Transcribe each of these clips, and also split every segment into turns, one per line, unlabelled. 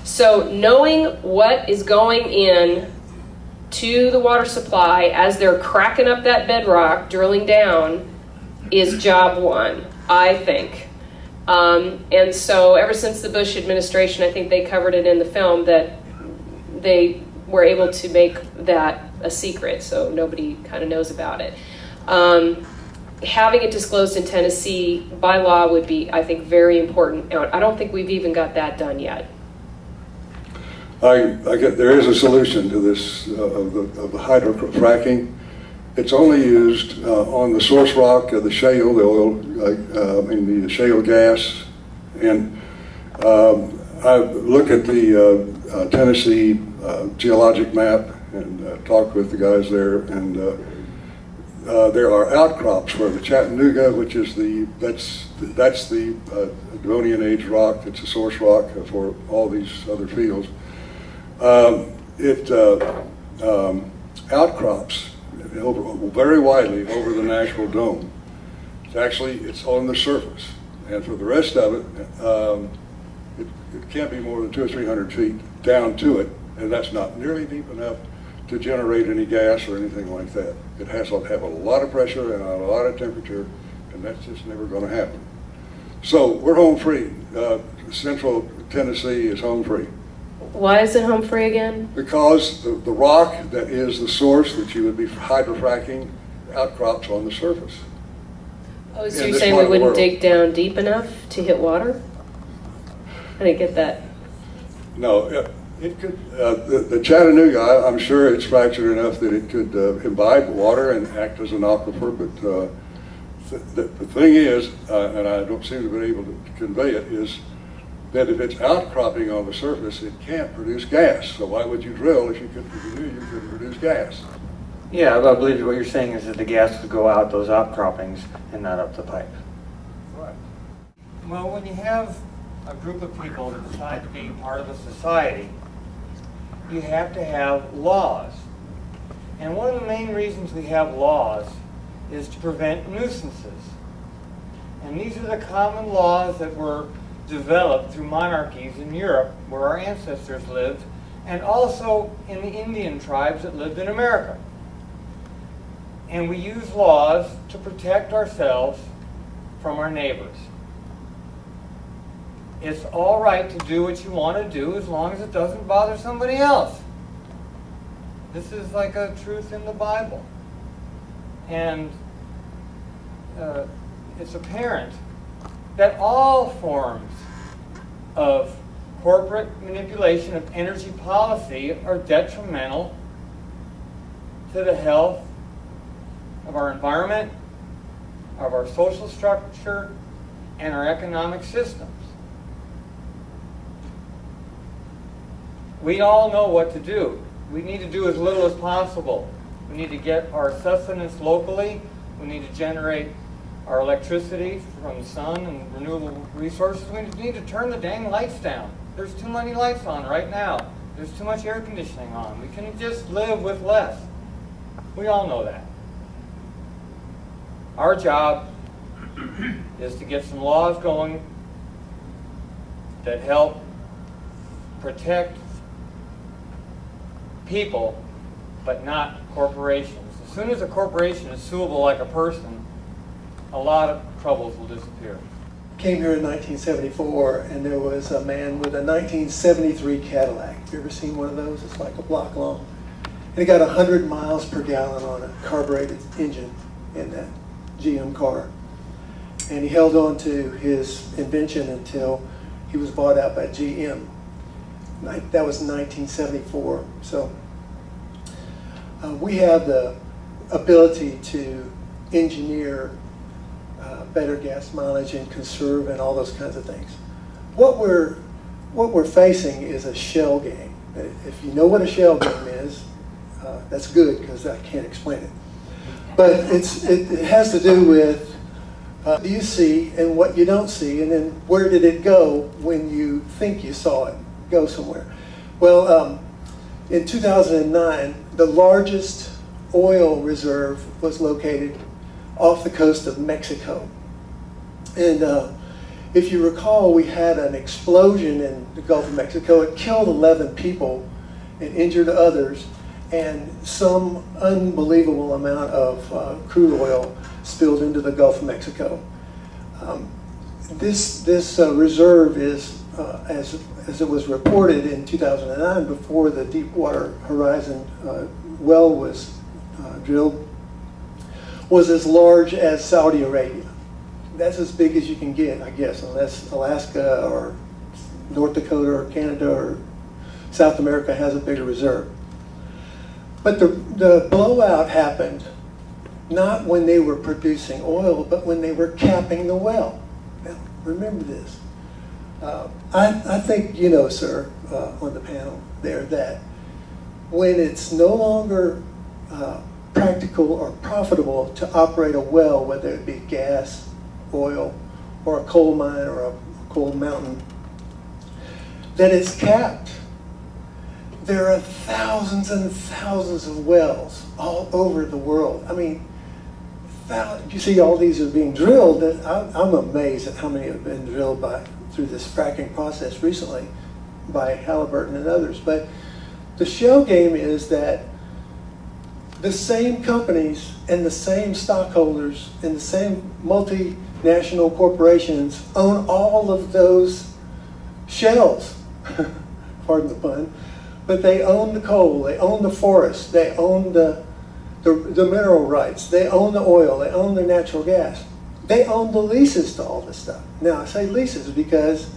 So knowing what is going in to the water supply as they're cracking up that bedrock, drilling down, is job one, I think. And so ever since the Bush administration, I think they covered it in the film, that they were able to make that a secret, so nobody kind of knows about it. Having it disclosed in Tennessee by law would be, I think, very important. I don't think we've even got that done yet.
There is a solution to this of the hydrofracking. It's only used on the source rock of the shale, the oil, the shale gas. And I look at the Tennessee geologic map and talk with the guys there, and there are outcrops where the Chattanooga, which is that's the Devonian age rock, that's a source rock for all these other fields. It outcrops very widely over the Nashville Dome. It's on the surface, and for the rest of it, it can't be more than 200 or 300 feet down to it, and that's not nearly deep enough to generate any gas or anything like that. It has to have a lot of pressure and a lot of temperature, and that's just never going to happen. So we're home free. Central Tennessee is home free.
Why is it home free again?
Because the rock that is the source that you would be hydrofracking outcrops on the surface.
Oh, so you're saying we wouldn't dig down deep enough to hit water? I didn't get that. No, it could. The Chattanooga, I'm sure it's fractured enough that it could imbibe water and act as an aquifer, but the thing is, and I don't seem to be able to convey it, is that if it's outcropping on the surface, it can't produce gas. So why would you drill if you knew you couldn't produce gas?
Yeah, I believe what you're saying is that the gas would go out those outcroppings and not up the pipe.
Right.
Well, when you have a group of people that decide to be part of a society, you have to have laws. And one of the main reasons we have laws is to prevent nuisances. And these are the common laws that were developed through monarchies in Europe, where our ancestors lived, and also in the Indian tribes that lived in America. And we use laws to protect ourselves from our neighbors. It's all right to do what you want to do as long as it doesn't bother somebody else. This is like a truth in the Bible. And it's apparent that all forms of corporate manipulation of energy policy are detrimental to the health of our environment, of our social structure, and our economic systems. We all know what to do. We need to do as little as possible. We need to get our sustenance locally. We need to generate our electricity from the sun and renewable resources. We need to turn the dang lights down. There's too many lights on right now. There's too much air conditioning on. We can just live with less. We all know that. Our job is to get some laws going that help protect people, but not corporations. As soon as a corporation is suable like a person, a lot of troubles will disappear.
Came here in 1974, and there was a man with a 1973 Cadillac. Have you ever seen one of those? It's like a block long. And he got 100 miles per gallon on a carbureted engine in that GM car. And he held on to his invention until he was bought out by GM. That was in 1974. So we have the ability to engineer better gas mileage and conserve and all those kinds of things. What we're facing is a shell game. If you know what a shell game is, that's good, because I can't explain it. But it has to do with what you see and what you don't see, and then where did it go when you think you saw it go somewhere. Well, in 2009, the largest oil reserve was located off the coast of Mexico. And if you recall, we had an explosion in the Gulf of Mexico. It killed 11 people and injured others, and some unbelievable amount of crude oil spilled into the Gulf of Mexico. This reserve is, as it was reported in 2009, before the Deepwater Horizon well was drilled, was as large as Saudi Arabia. That's as big as you can get, I guess, unless Alaska or North Dakota or Canada or South America has a bigger reserve. But the blowout happened not when they were producing oil, but when they were capping the well. Now, remember this. I think you know, sir, on the panel there, that when it's no longer practical or profitable to operate a well, whether it be gas, oil, or a coal mine or a coal mountain, that it's capped. There are thousands and thousands of wells all over the world. I mean, you see all these are being drilled. I'm amazed at how many have been drilled through this fracking process recently by Halliburton and others. But the shell game is that the same companies and the same stockholders and the same multinational corporations own all of those shells, pardon the pun, but they own the coal, they own the forest, they own the mineral rights, they own the oil, they own the natural gas. They own the leases to all this stuff. Now I say leases because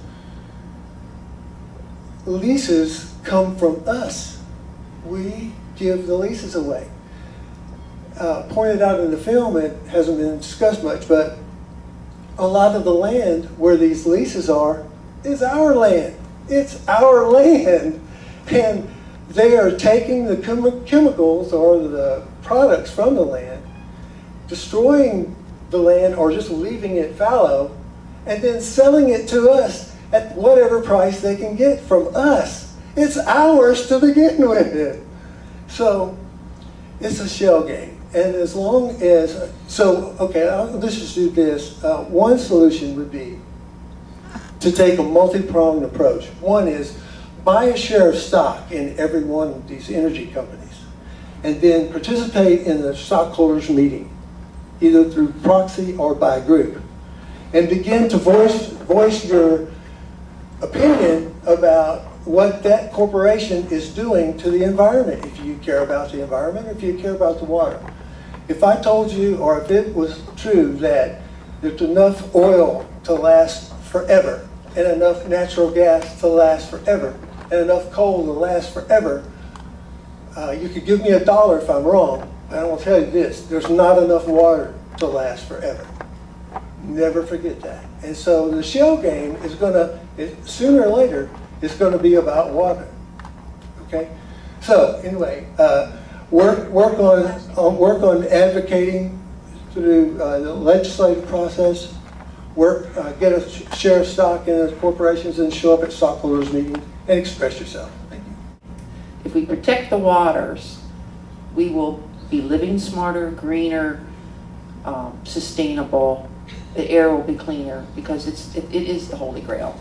leases come from us. We give the leases away. Pointed out in the film, it hasn't been discussed much, but a lot of the land where these leases are is our land. It's our land. And they are taking the chemicals or the products from the land, destroying the land or just leaving it fallow, and then selling it to us at whatever price they can get from us. It's ours to begin with. So it's a shell game. And as long as, okay, let's just do this. One solution would be to take a multi-pronged approach. One is buy a share of stock in every one of these energy companies, and then participate in the stockholders meeting, either through proxy or by group, and begin to voice your opinion about what that corporation is doing to the environment, if you care about the environment, or if you care about the water. If I told you, or if it was true, that there's enough oil to last forever, and enough natural gas to last forever, and enough coal to last forever, you could give me $1 if I'm wrong, but I will tell you this: there's not enough water to last forever. Never forget that. And so the shell game is going to, sooner or later, it's going to be about water. Okay. So anyway, work on advocating through the legislative process. Get a share of stock in the corporations and show up at stockholders meetings and express yourself. Thank you.
If we protect the waters, we will be living smarter, greener, sustainable. The air will be cleaner, because it is the Holy Grail.